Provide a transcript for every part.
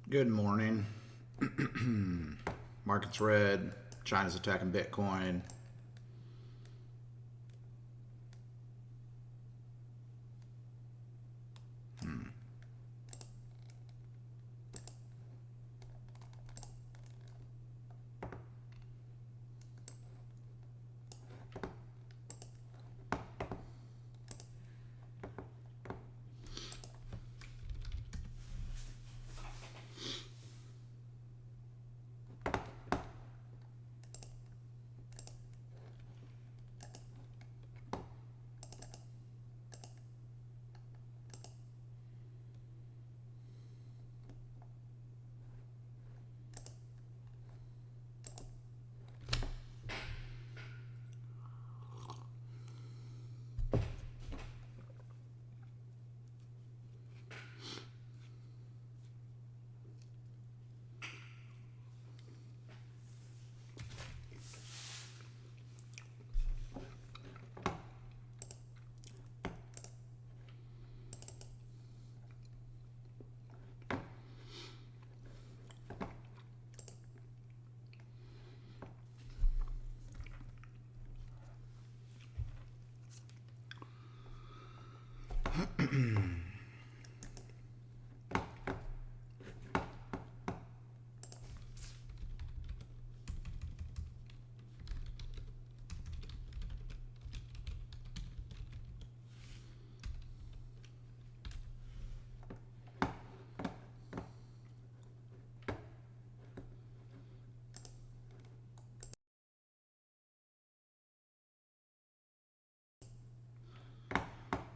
Good morning. Market's red. China's attacking Bitcoin.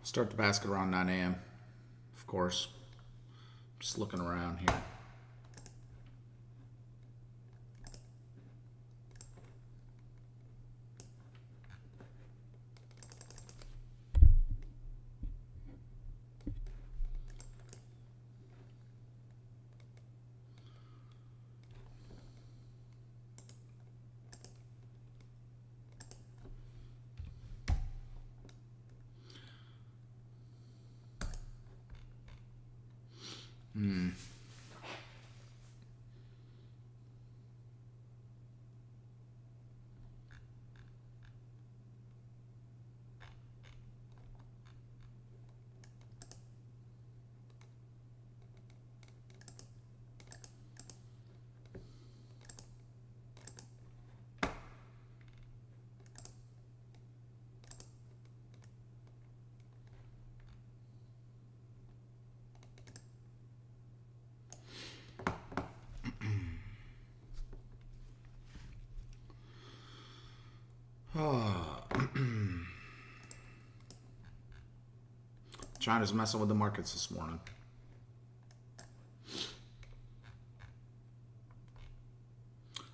Start the basket around 9 a.m. Of course. Just looking around here. China's messing with the markets this morning.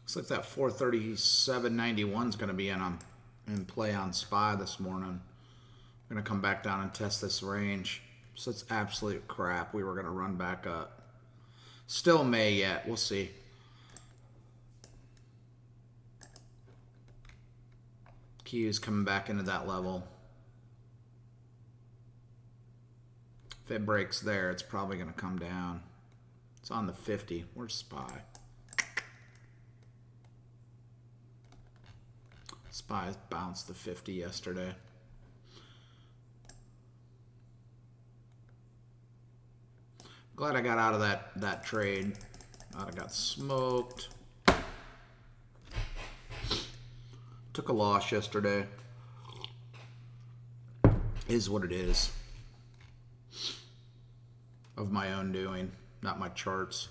Looks like that 437.91 is going to be in play on SPY this morning. We're going to come back down and test this range. So it's absolute crap. We were going to run back up. Still May yet. We'll see. Q is coming back into that level. If it breaks there, it's probably going to come down. It's on the 50. Where's SPY? SPY bounced the 50 yesterday. Glad I got out of that trade. I'd have got smoked. Took a loss yesterday. Is what it is. Of my own doing, not my charts.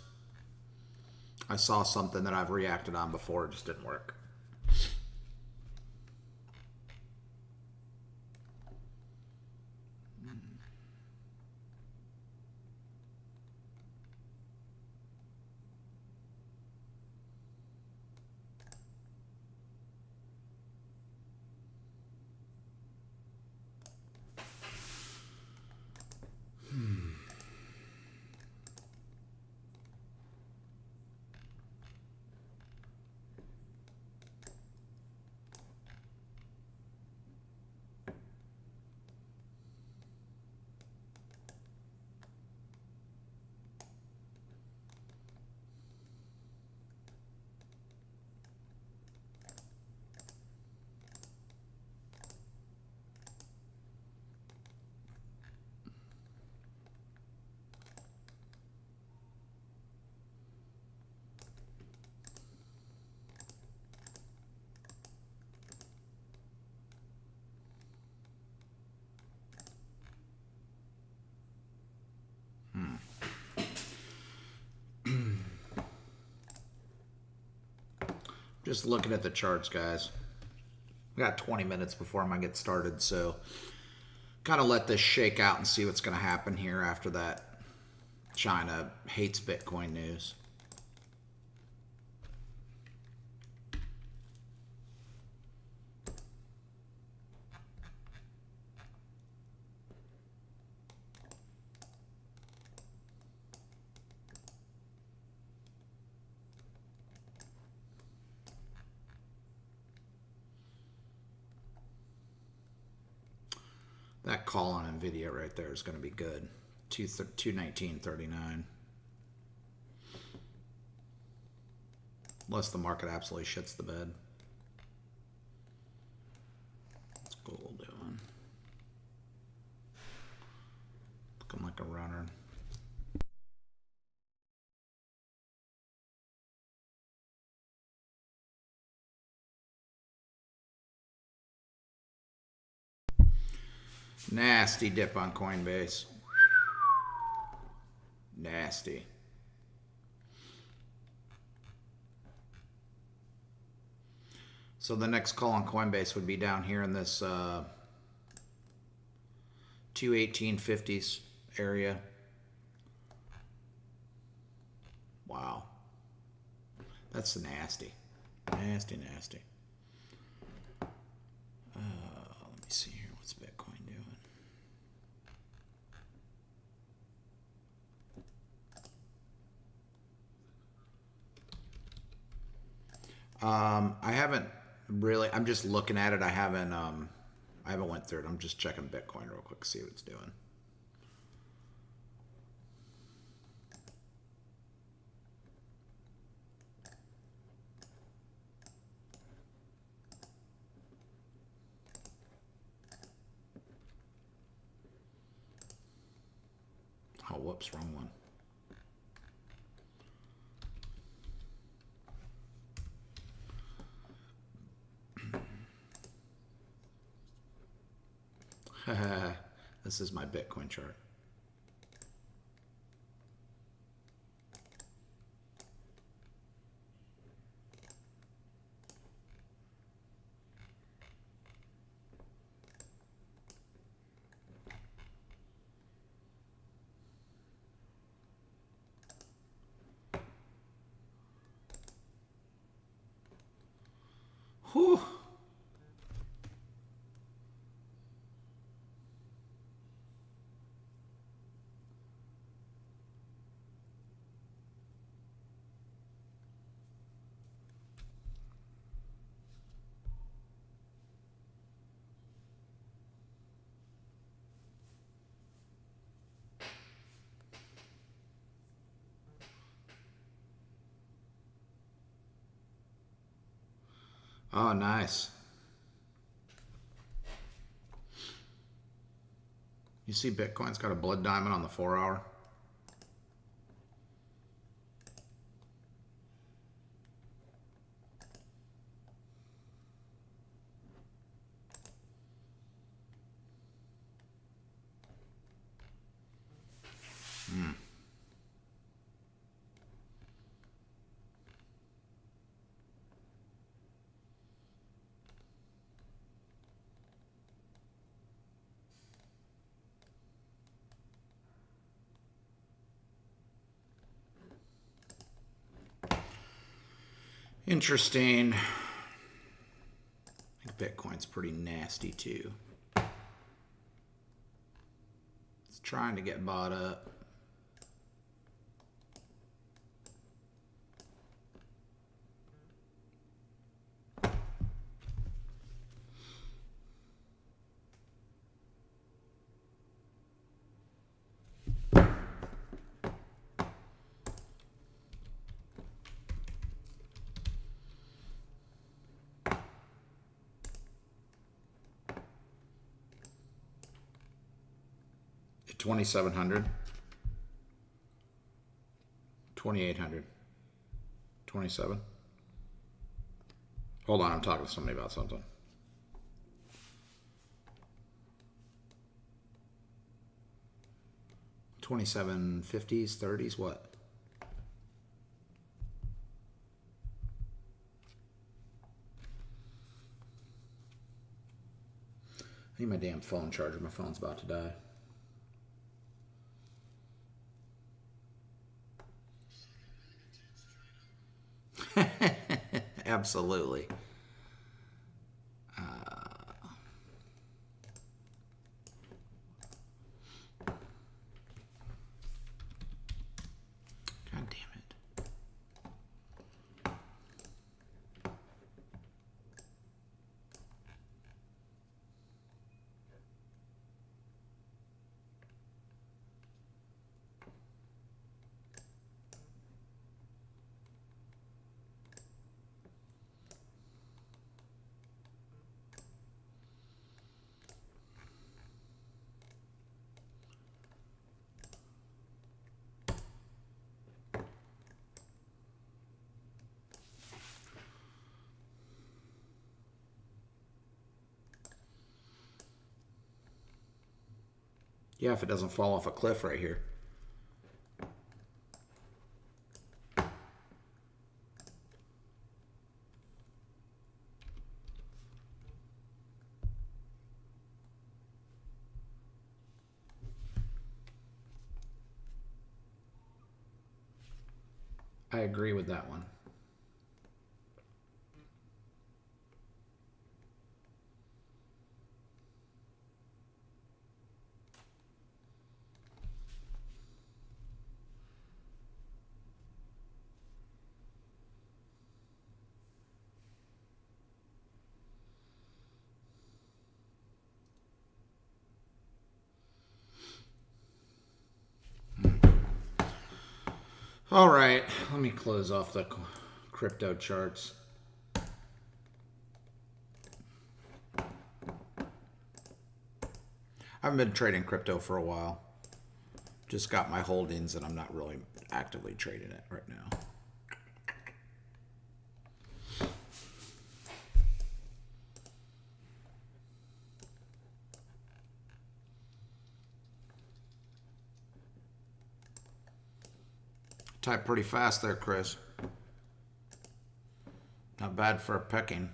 I saw something that I've reacted on before, it just didn't work. Just looking at the charts, guys. We got 20 minutes before I'm going to get started, so kind of let this shake out and see what's going to happen here after that China hates Bitcoin news. That call on Nvidia right there is going to be good. 219.39. Unless the market absolutely shits the bed. What's gold doing? Looking like a runner. Nasty dip on Coinbase. Nasty. So the next call on Coinbase would be down here in this 218.50s area. Wow. That's nasty. Nasty, nasty. Let me see here. What's Bitcoin doing? I haven't really. I'm just looking at it. I haven't went through it. I'm just checking Bitcoin real quick, see what it's doing. Oh, whoops, wrong one. This is my Bitcoin chart. Whew. Oh, nice. You see Bitcoin's got a blood diamond on the 4-hour. Interesting. I think Bitcoin's pretty nasty too. It's trying to get bought up. At 2,700, 2,800, 27. Hold on, I'm talking to somebody about something. $27.50s, 30s, what? I need my damn phone charger. My phone's about to die. Absolutely. God damn it. Yeah, if it doesn't fall off a cliff right here. I agree with that one. All right, let me close off the crypto charts. I've been trading crypto for a while. Just got my holdings and I'm not really actively trading it right now. Type pretty fast there, Chris. Not bad for a pecking.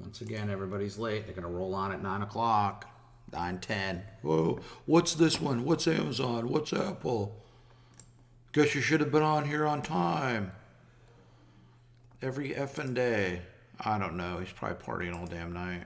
Once again, everybody's late. They're going to roll on at 9 o'clock, 9:10. Whoa, what's this one? What's Amazon? What's Apple? Guess you should have been on here on time. Every effing day. I don't know. He's probably partying all damn night.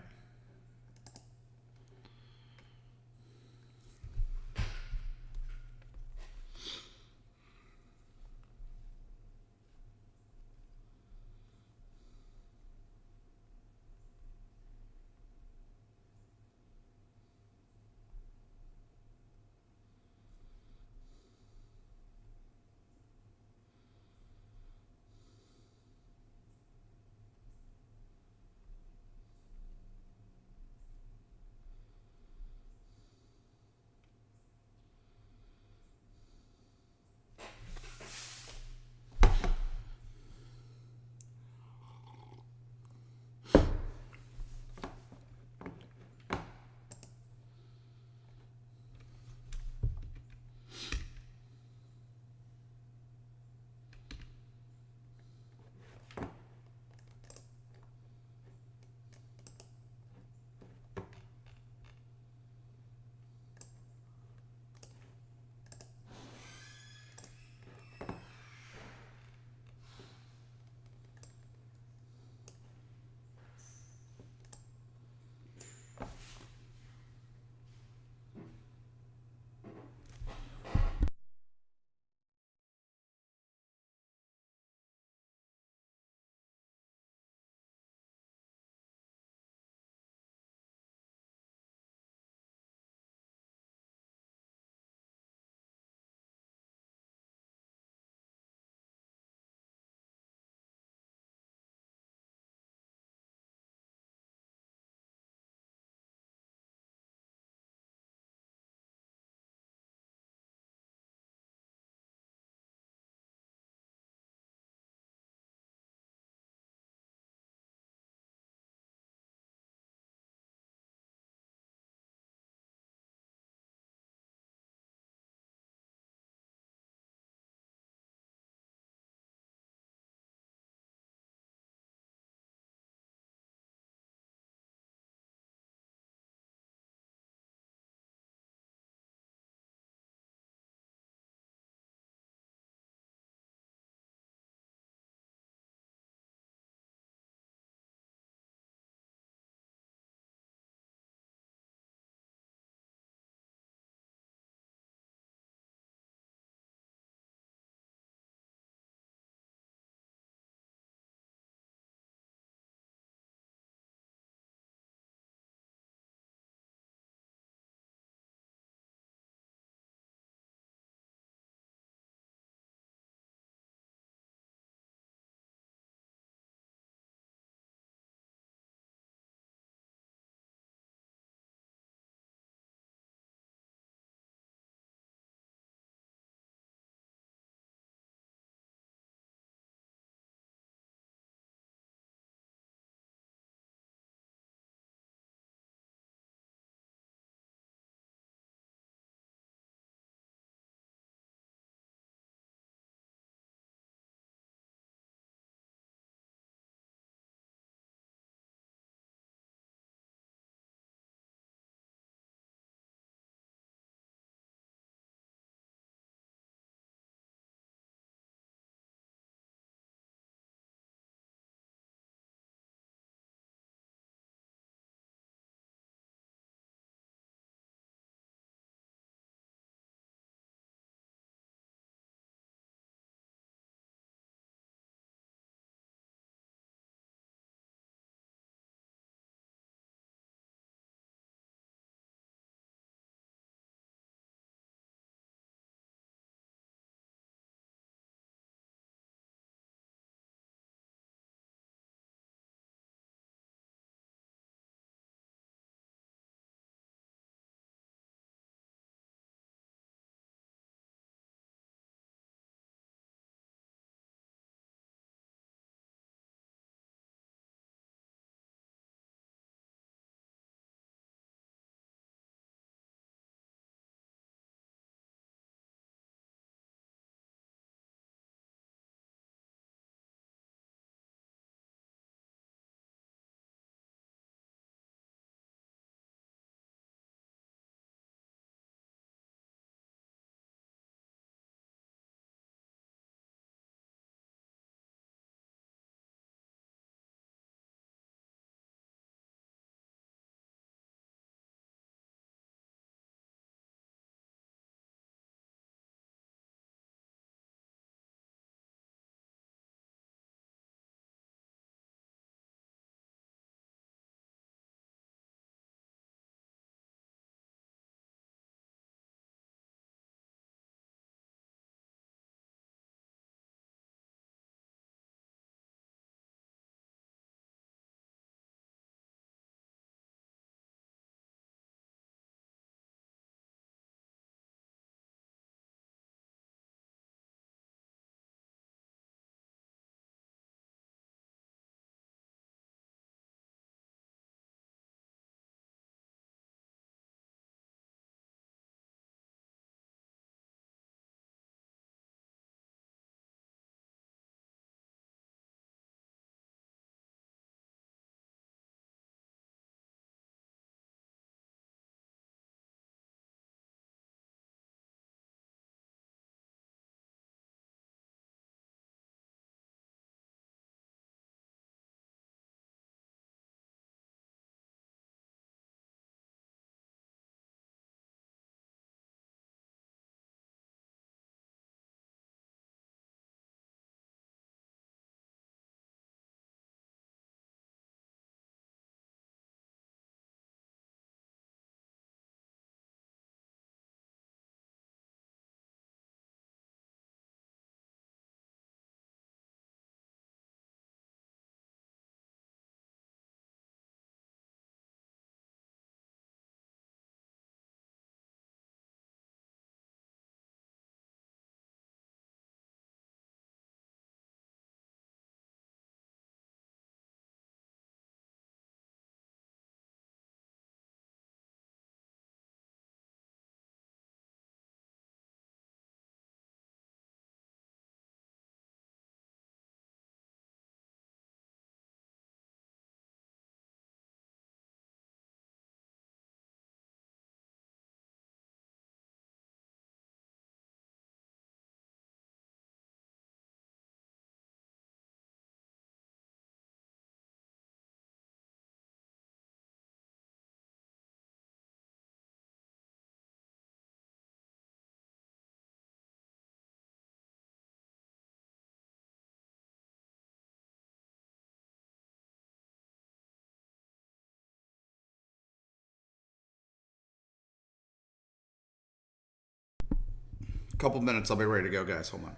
Couple minutes, I'll be ready to go, guys. Hold on.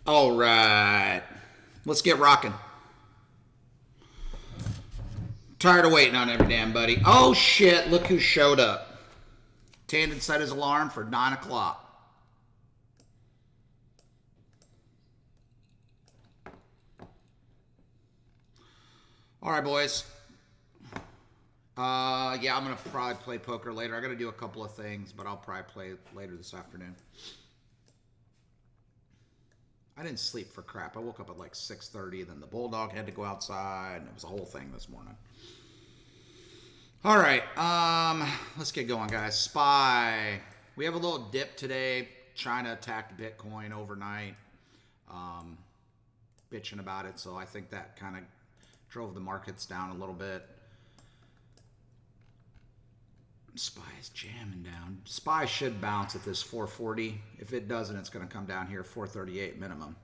All right. Let's get rocking. Tired of waiting on every damn buddy. Oh, shit. Look who showed up. Tandon set his alarm for 9 o'clock. All right, boys. Yeah, I'm going to probably play poker later. I got to do a couple of things, but I'll probably play later this afternoon. I didn't sleep for crap. I woke up at like 6:30, then the bulldog had to go outside, and it was a whole thing this morning. All right, let's get going, guys. SPY. We have a little dip today. China attacked Bitcoin overnight. Bitching about it, so I think that kind of drove the markets down a little bit. SPY is jamming down. SPY should bounce at this 440. If it doesn't, it's going to come down here 438 minimum,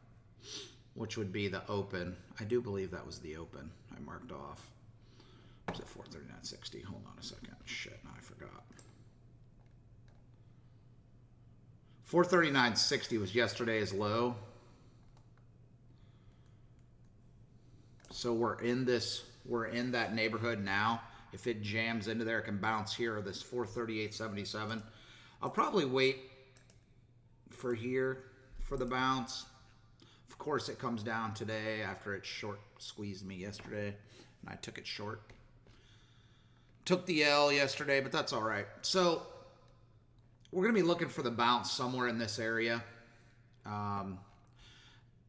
which would be the open. I do believe that was the open I marked off. Was it 439.60? Hold on a second. Shit, no, I forgot. 439.60 was yesterday's low. So we're in that neighborhood now. If it jams into there, it can bounce here, or this 438.77. I'll probably wait for here for the bounce. Of course, it comes down today after it short squeezed me yesterday, and I took it short. Took the L yesterday, but that's all right. So we're going to be looking for the bounce somewhere in this area.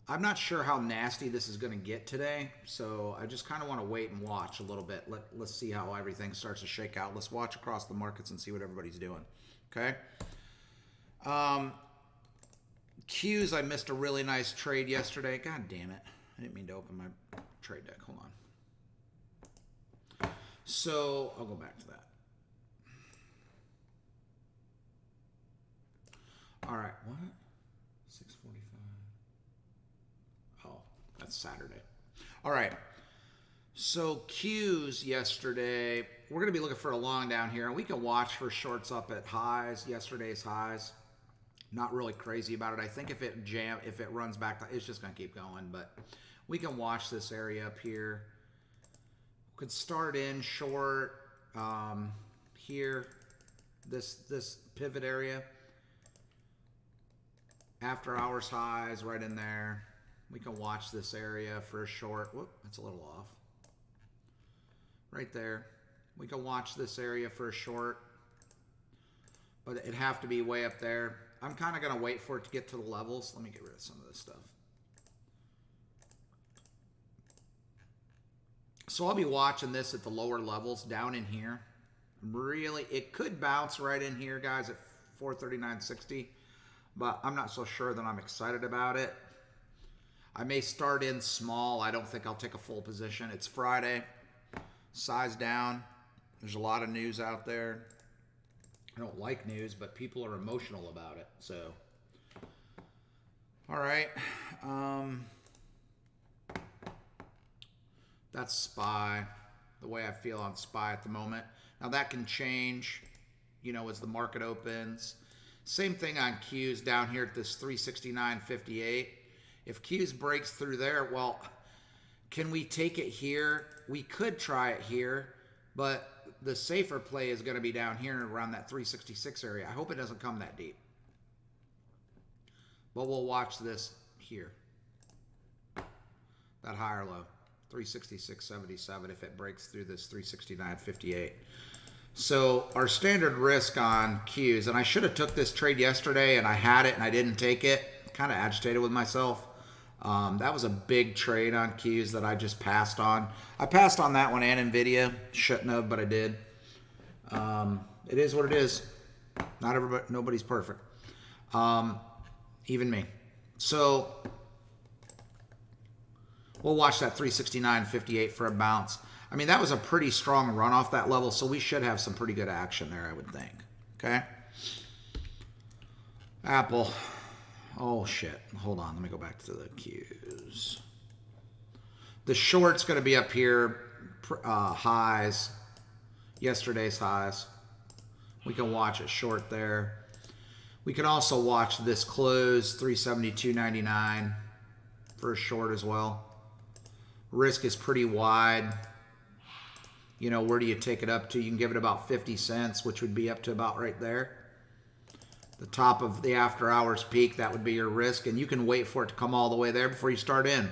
I'm not sure how nasty this is going to get today, so I just kind of want to wait and watch a little bit. Let's see how everything starts to shake out. Let's watch across the markets and see what everybody's doing. Okay. Qs, I missed a really nice trade yesterday. God damn it. I didn't mean to open my trade deck. Hold on. So I'll go back to that. All right. What? 6:45. Oh, that's Saturday. All right. So Qs yesterday, we're going to be looking for a long down here, and we can watch for shorts up at highs, yesterday's highs. Not really crazy about it. I think if it runs back, it's just going to keep going, but we can watch this area up here. Could start in short here, this pivot area. After hours highs right in there. We can watch this area for a short. Whoop, that's a little off. Right there. We can watch this area for a short. But it'd have to be way up there. I'm kind of going to wait for it to get to the levels. Let me get rid of some of this stuff. So I'll be watching this at the lower levels down in here. Really, it could bounce right in here, guys, at 439.60. But I'm not so sure that I'm excited about it. I may start in small. I don't think I'll take a full position. It's Friday. Size down. There's a lot of news out there. I don't like news, but people are emotional about it. So, all right. That's SPY, the way I feel on SPY at the moment. Now that can change, you know, as the market opens. Same thing on Qs down here at this 369.58. If Qs breaks through there, well, can we take it here? We could try it here, but the safer play is going to be down here around that 366 area. I hope it doesn't come that deep. But we'll watch this here. That high or low. 366.77 if it breaks through this 369.58. So our standard risk on Qs, and I should have took this trade yesterday and I had it and I didn't take it. Kind of agitated with myself. That was a big trade on Qs that I just passed on. I passed on that one and Nvidia. Shouldn't have, but I did. It is what it is. Not everybody, nobody's perfect. Even me. So we'll watch that 369.58 for a bounce. I mean, that was a pretty strong run off that level, so we should have some pretty good action there, I would think. Okay? Apple. Oh, shit. Hold on. Let me go back to the Qs. The short's going to be up here. Highs. Yesterday's highs. We can watch it short there. We can also watch this close, 372.99 for a short as well. Risk is pretty wide. You know, where do you take it up to? You can give it about 50 cents, which would be up to about right there. The top of the after hours peak, that would be your risk. And you can wait for it to come all the way there before you start in.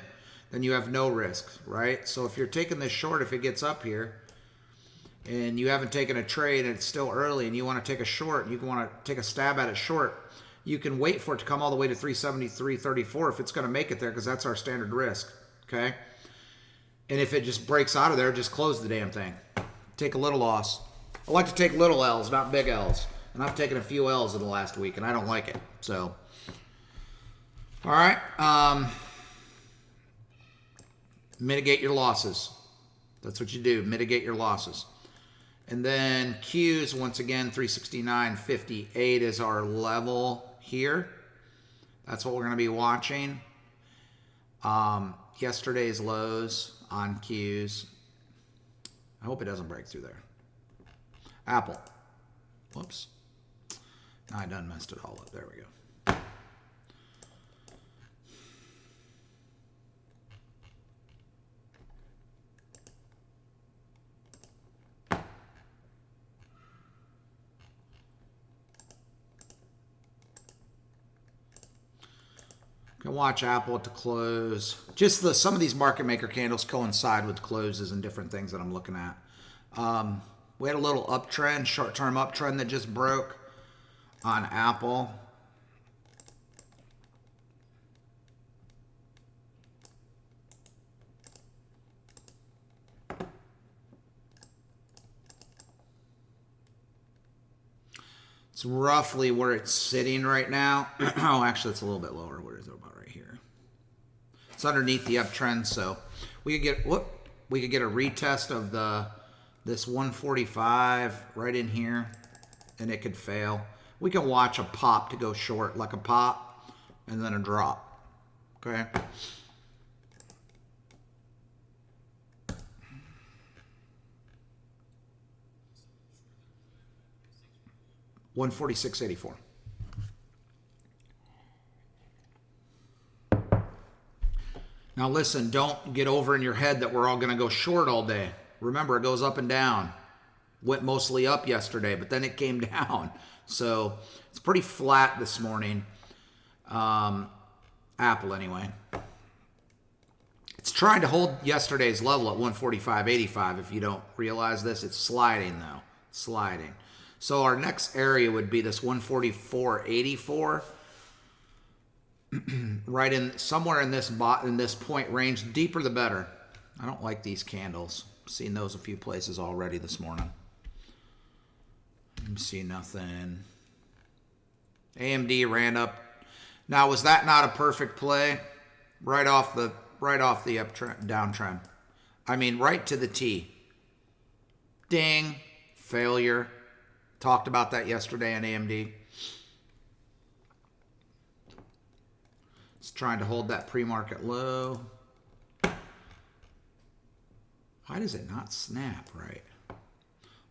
Then you have no risk, right? So if you're taking this short, if it gets up here, and you haven't taken a trade and it's still early and you want to take a short, you want to take a stab at it short, you can wait for it to come all the way to 373.34 if it's going to make it there, because that's our standard risk, okay? And if it just breaks out of there, just close the damn thing. Take a little loss. I like to take little L's, not big L's. And I've taken a few L's in the last week, and I don't like it. So, all right. Mitigate your losses. That's what you do. Mitigate your losses. And then Qs, once again, 369.58 is our level here. That's what we're going to be watching. Yesterday's lows on Qs. I hope it doesn't break through there. Apple. Whoops. I done messed it all up. There we go. Can watch Apple at the close. Just some of these market maker candles coincide with closes and different things that I'm looking at. We had a little uptrend, short-term uptrend that just broke on Apple. It's roughly where it's sitting right now. Oh, actually, it's a little bit lower. Where is it about right here? It's underneath the uptrend, so we could get a retest of this 145 right in here, and it could fail. We can watch a pop to go short, like a pop, and then a drop. Okay. $146.84. Now listen, don't get over in your head that we're all going to go short all day. Remember, it goes up and down. Went mostly up yesterday, but then it came down. So it's pretty flat this morning. Apple anyway. It's trying to hold yesterday's level at 145.85. If you don't realize this, it's sliding though. Sliding. So our next area would be this 144.84. Right in somewhere in this point range. Deeper the better. I don't like these candles. Seen those a few places already this morning. See nothing. AMD ran up. Now, was that not a perfect play? Right off the downtrend. I mean, right to the T. Ding. Failure. Talked about that yesterday on AMD. It's trying to hold that pre-market low. Why does it not snap right?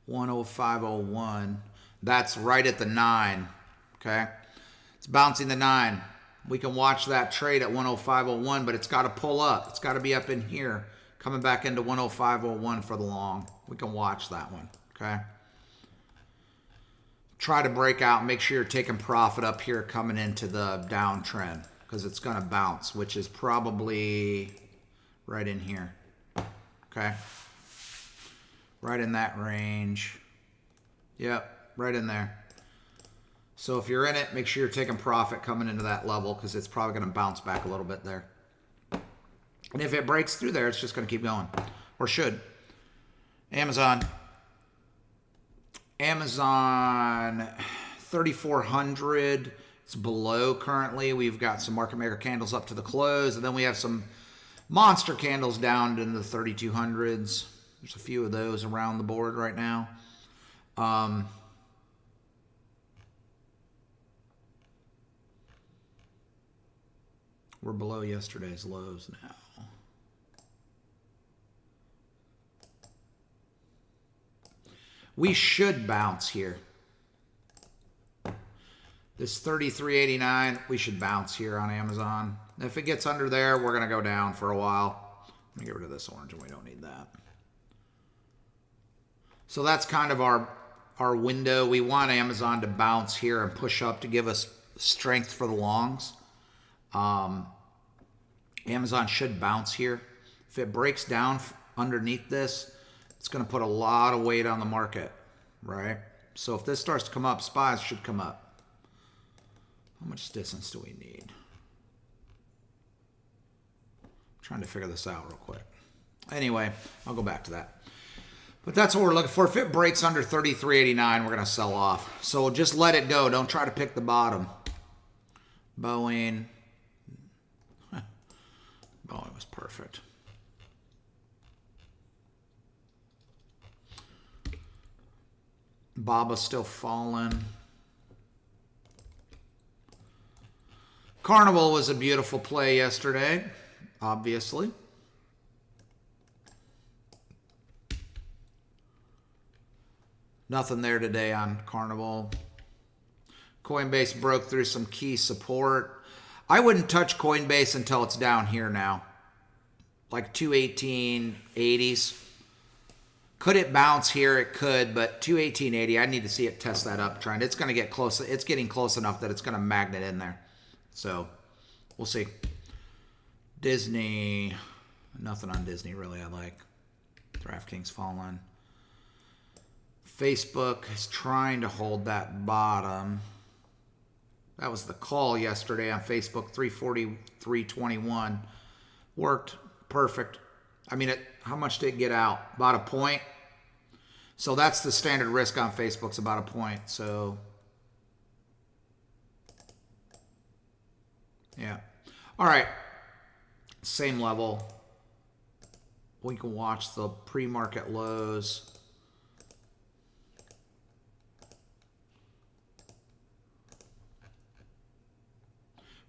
105.01. That's right at the 9. Okay? It's bouncing the 9. We can watch that trade at 105.01, but it's got to pull up. It's got to be up in here, coming back into 105.01 for the long. We can watch that one. Okay? Try to break out. Make sure you're taking profit up here coming into the downtrend because it's going to bounce, which is probably right in here. Okay? Right in that range. Yep, right in there. So if you're in it, make sure you're taking profit coming into that level because it's probably going to bounce back a little bit there. And if it breaks through there, it's just going to keep going. Or should. Amazon. Amazon 3,400. It's below currently. We've got some market maker candles up to the close. And then we have some monster candles down in the 3,200s. There's a few of those around the board right now. We're below yesterday's lows now. We should bounce here. This 33.89, we should bounce here on Amazon. If it gets under there, we're going to go down for a while. Let me get rid of this orange, and we don't need that. So that's kind of our window. We want Amazon to bounce here and push up to give us strength for the longs. Amazon should bounce here. If it breaks down underneath this, it's going to put a lot of weight on the market, right? So if this starts to come up, SPYs should come up. How much distance do we need? I'm trying to figure this out real quick. Anyway, I'll go back to that. But that's what we're looking for. If it breaks under 33.89, we're going to sell off. So just let it go. Don't try to pick the bottom. Boeing. Boeing was perfect. Baba's still falling. Carnival was a beautiful play yesterday, obviously. Nothing there today on Carnival. Coinbase broke through some key support. I wouldn't touch Coinbase until it's down here now. Like 218.80s. Could it bounce here? It could, but 218.80, I need to see it test that uptrend. It's going to get close. It's getting close enough that it's going to magnet in there. So, we'll see. Disney. Nothing on Disney really I like. DraftKings falling. Facebook is trying to hold that bottom. That was the call yesterday on Facebook, 343.21. Worked perfect. I mean, how much did it get out? About a point. So that's the standard risk on Facebook's about a point. So, yeah. All right. Same level. We can watch the pre-market lows.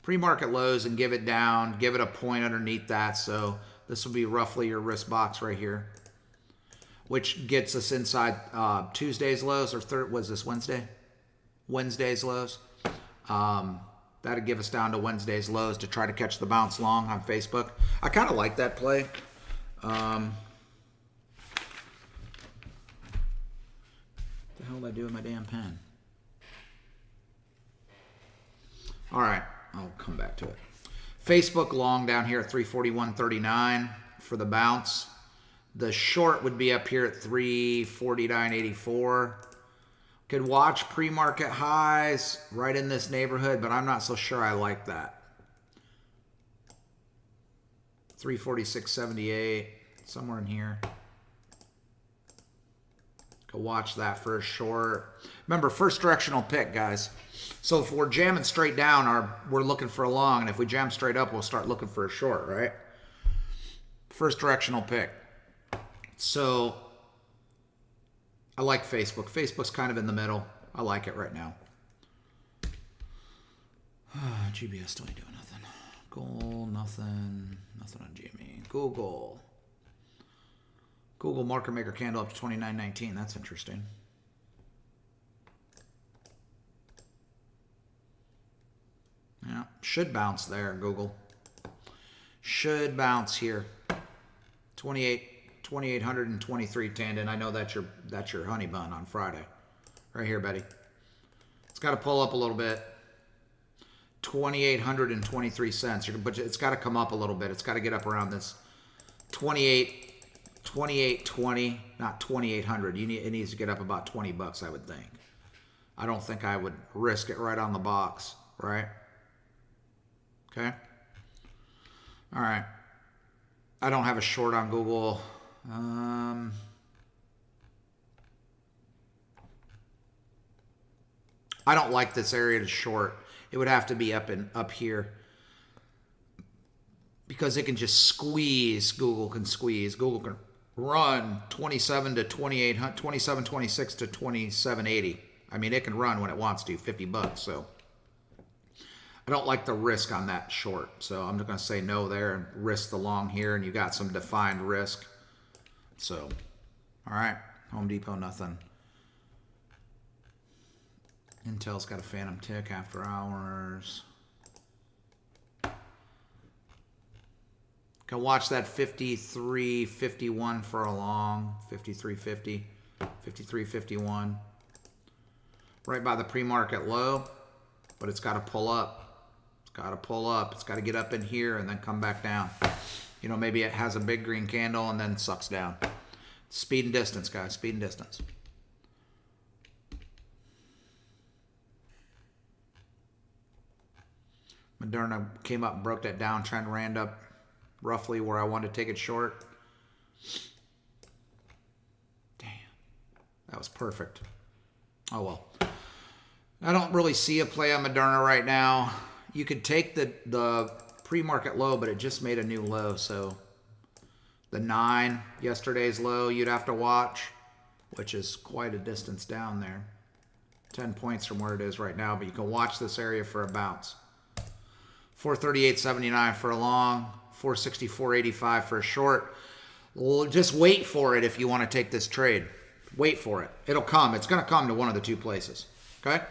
Pre-market lows and give it down. Give it a point underneath that. So this will be roughly your risk box right here, which gets us inside Tuesday's lows, or was this Wednesday? Wednesday's lows. That'd give us down to Wednesday's lows to try to catch the bounce long on Facebook. I kind of like that play. hell did I do with my damn pen? All right, I'll come back to it. Facebook long down here at 341.39 for the bounce. The short would be up here at 349.84. Could watch pre-market highs right in this neighborhood, but I'm not so sure I like that. 346.78, somewhere in here. Go watch that for a short. Remember, first directional pick, guys. So if we're jamming straight down, we're looking for a long, and if we jam straight up, we'll start looking for a short, right? First directional pick. So I like Facebook. Facebook's kind of in the middle. I like it right now. GBS still ain't doing nothing. Gold, nothing. Nothing on GME. Google market maker candle up to 29.19. That's interesting. Yeah, should bounce there, Google. Should bounce here. 2,823 Tandon. I know that's your honey bun on Friday. Right here, Betty. It's got to pull up a little bit. 2,823 cents. But it's got to come up a little bit. It's got to get up around this 2820, not 2,800. It needs to get up about 20 bucks, I would think. I don't think I would risk it right on the box, right? Okay. All right. I don't have a short on Google. I don't like this area to short. It would have to be up here because it can just squeeze. Google can squeeze. Google can run 27 to 2800, 2726 to 2780. I mean, it can run when it wants to, 50 bucks. So I don't like the risk on that short. So I'm just going to say no there and risk the long here, and you got some defined risk. So, all right, Home Depot, nothing. Intel's got a phantom tick after hours. Can watch that 53.51 for a long. 53.50, 53.51. Right by the pre-market low, but it's got to pull up. It's got to pull up. It's got to get up in here and then come back down. You know, maybe it has a big green candle and then sucks down. Speed and distance, guys. Speed and distance. Moderna came up and broke that down. Trend ran up roughly where I wanted to take it short. Damn. That was perfect. Oh, well. I don't really see a play on Moderna right now. You could take the pre-market low, but it just made a new low. So the 9, yesterday's low, you'd have to watch, which is quite a distance down there. 10 points from where it is right now, but you can watch this area for a bounce. 438.79 for a long, 464.85 for a short. Well, just wait for it if you want to take this trade. Wait for it. It'll come. It's going to come to one of the two places. Okay?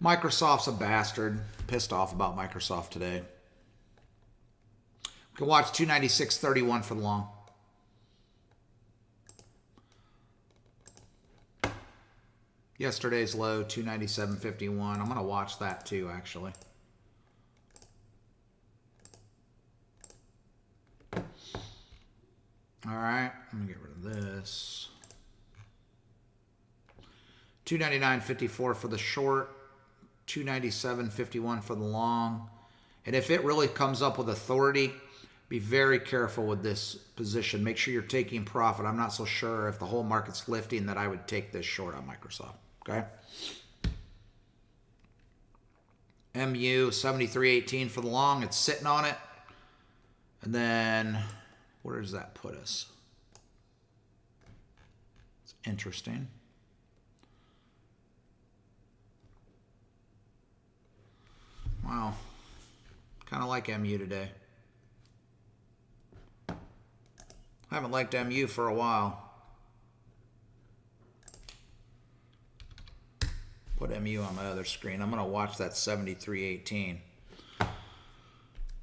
Microsoft's a bastard. Pissed off about Microsoft today. You can watch 296.31 for the long. Yesterday's low, 297.51. I'm going to watch that too, actually. All right, let me get rid of this. 299.54 for the short, 297.51 for the long. And if it really comes up with authority, be very careful with this position. Make sure you're taking profit. I'm not so sure if the whole market's lifting that I would take this short on Microsoft. Okay. MU 73.18 for the long. It's sitting on it. And then where does that put us? It's interesting. Wow. Kind of like MU today. I haven't liked MU for a while. Put MU on my other screen. I'm going to watch that 73.18.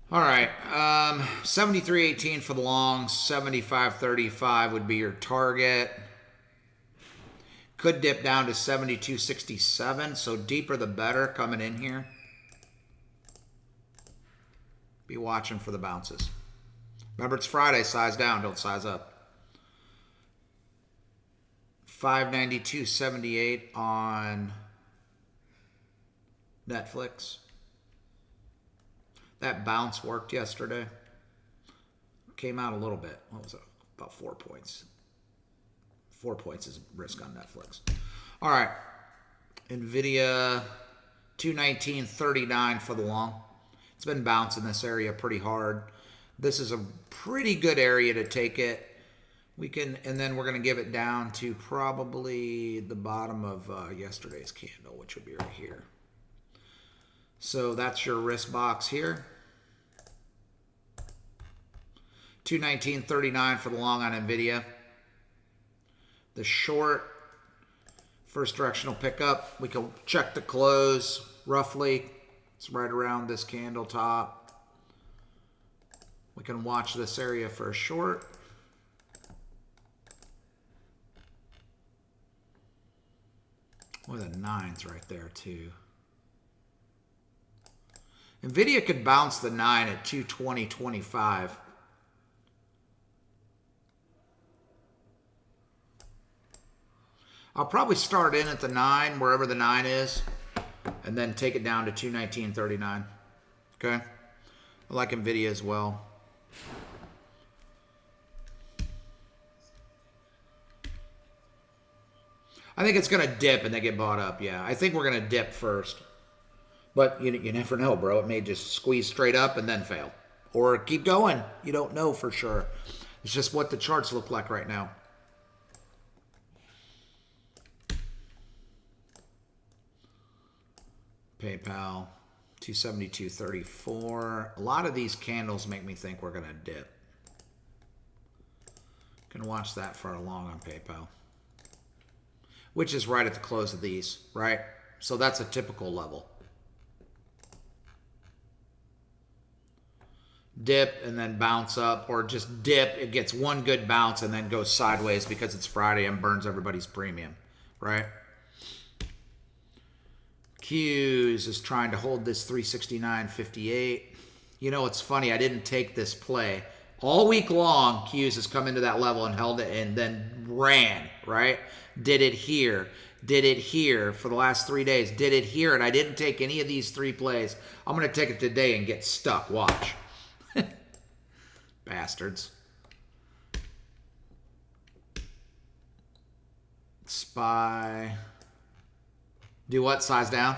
All right. 73.18 for the long. 75.35 would be your target. Could dip down to 72.67, so deeper the better coming in here. Be watching for the bounces. Remember, it's Friday. Size down, don't size up. 592.78 on Netflix. That bounce worked yesterday. Came out a little bit. What was it? About 4 points. 4 points is risk on Netflix. All right. NVIDIA 219.39 for the long. It's been bouncing this area pretty hard. This is a pretty good area to take it. We can, and then we're going to give it down to probably the bottom of yesterday's candle, which would be right here. So that's your risk box here. 219.39 for the long on NVIDIA. The short, first directional pickup. We can check the close roughly. It's right around this candle top. We can watch this area for a short. Well, the 9's right there too. NVIDIA could bounce the 9 at 220.25. I'll probably start in at the 9, wherever the 9 is, and then take it down to 219.39. Okay? I like NVIDIA as well. I think it's going to dip and they get bought up, yeah. I think we're going to dip first. But you never know, bro. It may just squeeze straight up and then fail. Or keep going. You don't know for sure. It's just what the charts look like right now. PayPal, 272.34. A lot of these candles make me think we're going to dip. Can watch that for a long on PayPal. Which is right at the close of these, right? So that's a typical level. Dip and then bounce up, or just dip. It gets one good bounce and then goes sideways because it's Friday and burns everybody's premium, right? Q's is trying to hold this 369.58. You know, it's funny. I didn't take this play. All week long, Q's has come into that level and held it and then ran, right? Did it here. Did it here for the last 3 days. Did it here, and I didn't take any of these 3 plays. I'm going to take it today and get stuck. Watch. Bastards. SPY. Do what? Size down?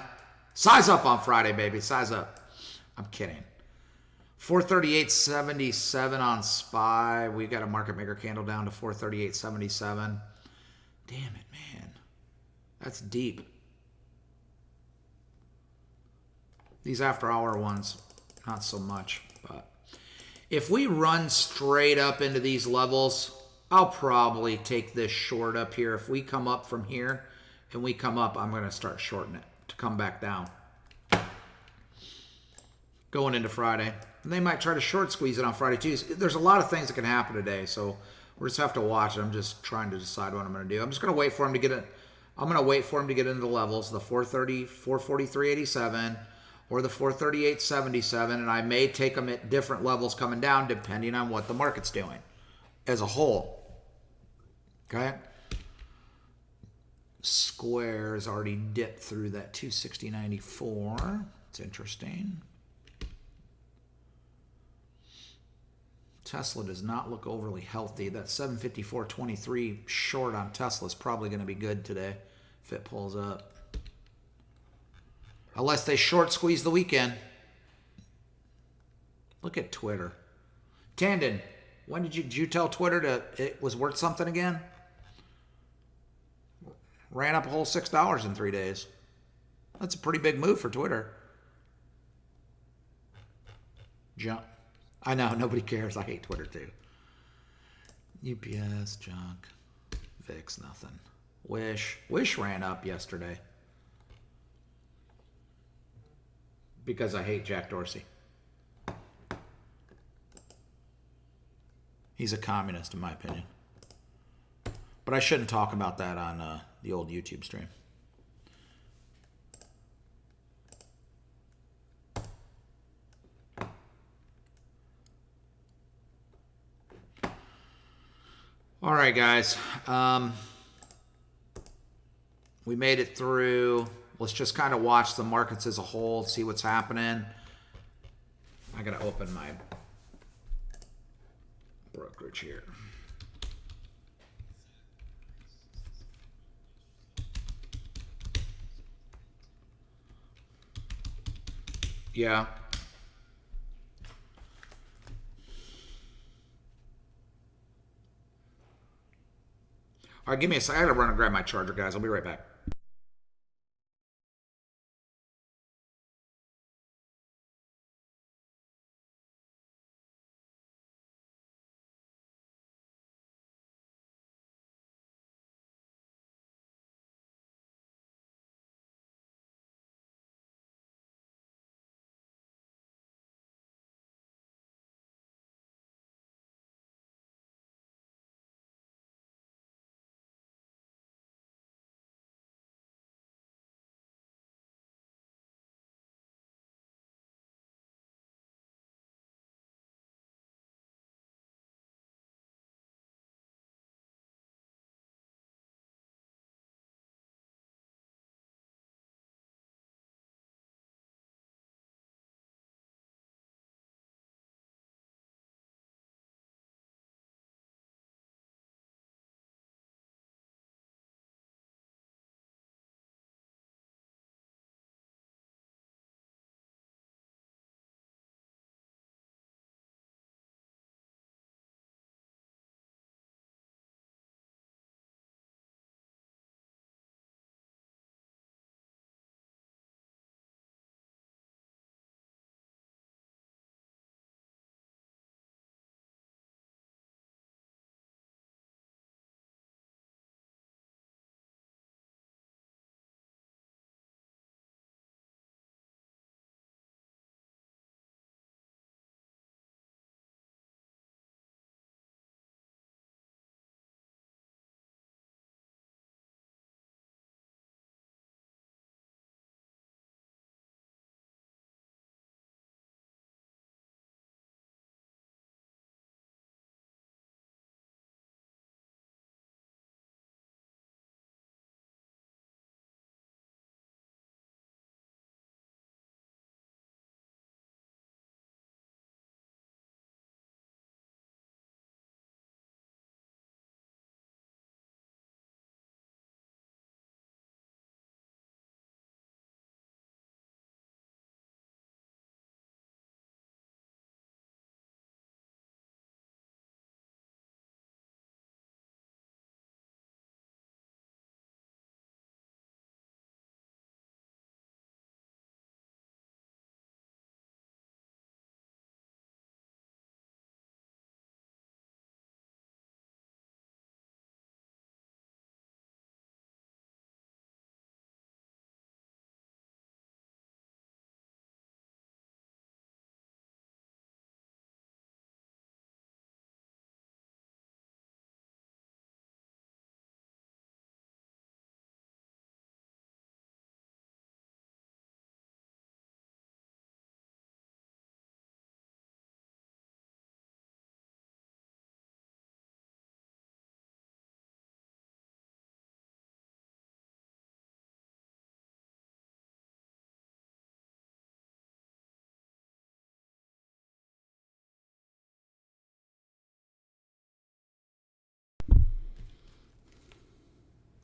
Size up on Friday, baby. Size up. I'm kidding. 438.77 on SPY. We got a market maker candle down to 438.77. Damn it, man. That's deep. These after-hour ones, not so much. But if we run straight up into these levels, I'll probably take this short up here. If we come up from here and we come up, I'm going to start shorting it to come back down. Going into Friday. And they might try to short squeeze it on Friday too. There's a lot of things that can happen today, so we just have to watch it. I'm just trying to decide what I'm going to do. I'm just going to wait for him to get it. I'm going to wait for him to get into the levels, the 430, 443.87 or the 438.77, and I may take them at different levels coming down depending on what the market's doing as a whole. Okay? Square has already dipped through that 260.94. It's interesting. Tesla does not look overly healthy. That 754.23 short on Tesla is probably going to be good today if it pulls up. Unless they short squeeze the weekend. Look at Twitter. Tandon, when did you tell Twitter it was worth something again? Ran up a whole $6 in 3 days. That's a pretty big move for Twitter. Jump. I know, nobody cares. I hate Twitter too. UPS, junk. VIX, nothing. Wish ran up yesterday. Because I hate Jack Dorsey. He's a communist in my opinion. But I shouldn't talk about that on the old YouTube stream. All right, guys. We made it through. Let's just kind of watch the markets as a whole, see what's happening. I got to open my brokerage here. Yeah. All right, give me a second. I got to run and grab my charger, guys. I'll be right back.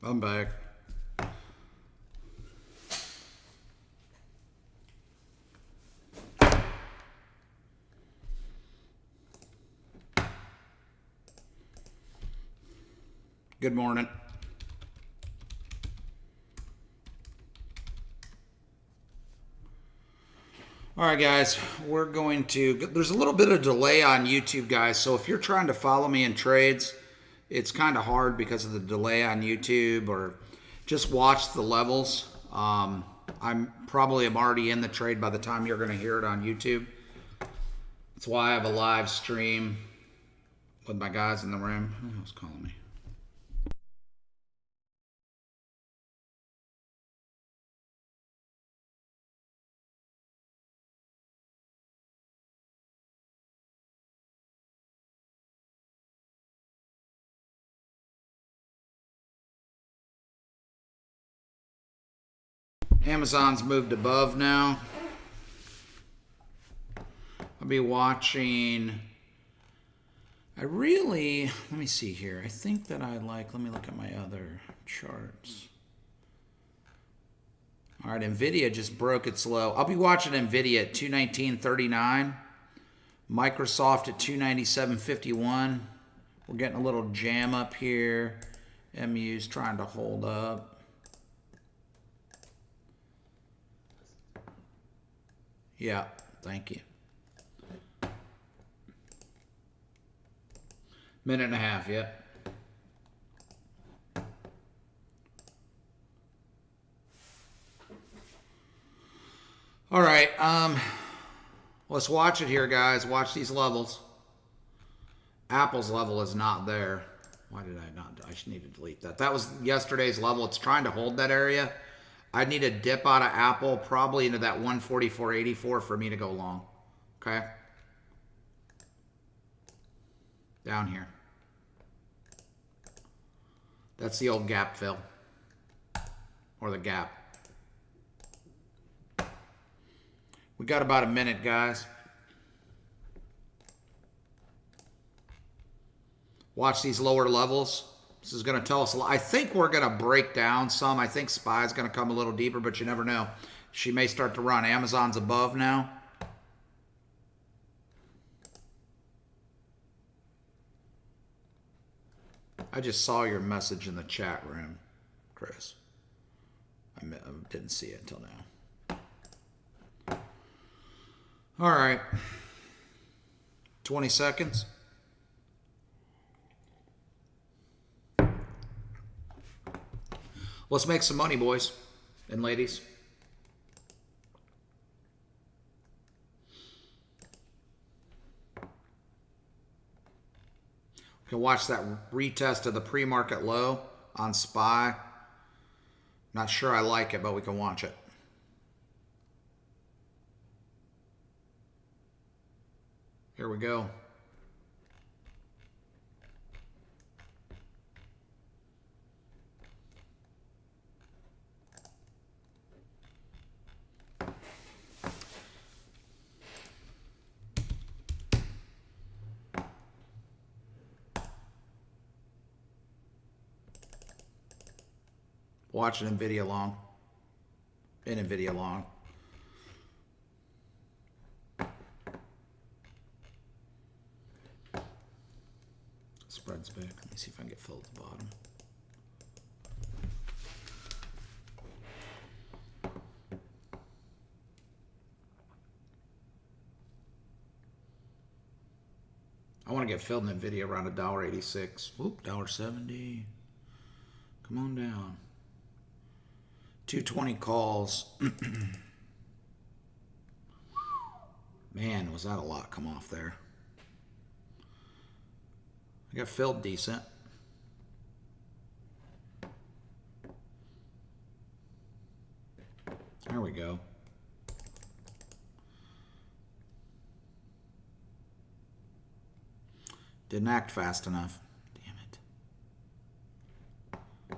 I'm back. Good morning. All right, guys, we're going to, there's a little bit of delay on YouTube, guys. So if you're trying to follow me in trades, it's kind of hard because of the delay on YouTube, or just watch the levels. I'm already in the trade by the time you're going to hear it on YouTube. That's why I have a live stream with my guys in the room. Who's calling me? Amazon's moved above now. I'll be watching. Let me see here. I think that let me look at my other charts. All right, NVIDIA just broke its low. I'll be watching NVIDIA at 219.39. Microsoft at 297.51. We're getting a little jam up here. MU's trying to hold up. Yeah, thank you. Minute and a half, yep. All right, let's watch it here, guys. Watch these levels. Apple's level is not there. Why did I not? I should need to delete that. That was yesterday's level. It's trying to hold that area. I'd need a dip out of Apple, probably into that 144.84 for me to go long. Okay? Down here. That's the old gap fill. Or the gap. We got about a minute, guys. Watch these lower levels. This is going to tell us a lot. I think we're going to break down some. I think SPY is going to come a little deeper, but you never know. She may start to run. Amazon's above now. I just saw your message in the chat room, Chris. I didn't see it until now. All right. 20 seconds. Let's make some money, boys and ladies. We can watch that retest of the pre-market low on SPY. Not sure I like it, but we can watch it. Here we go. Watching NVIDIA long. In NVIDIA long. Spreads back. Let me see if I can get filled at the bottom. I want to get filled in NVIDIA around $1.86. Whoop, $1.70. Come on down. 220 calls. Man, was that a lot come off there. I got filled decent. There we go. Didn't act fast enough. Damn it. I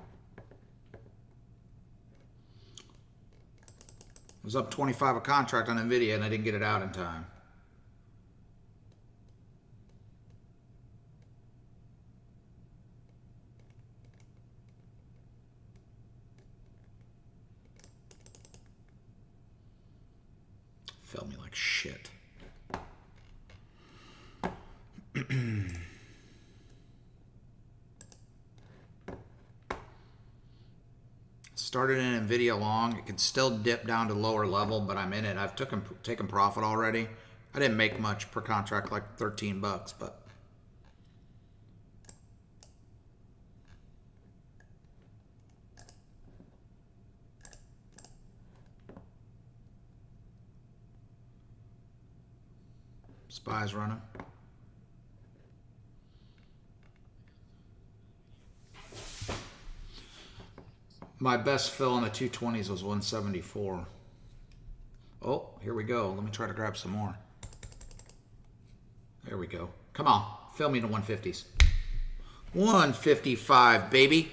was up 25 a contract on NVIDIA and I didn't get it out in time. Felt me like shit. Started in NVIDIA long. It can still dip down to lower level, but I'm in it. I've taken profit already. I didn't make much per contract, like 13 bucks, but SPY's running. My best fill in the 220s was 174. Oh, here we go. Let me try to grab some more. There we go. Come on. Fill me in the 150s. 155, baby.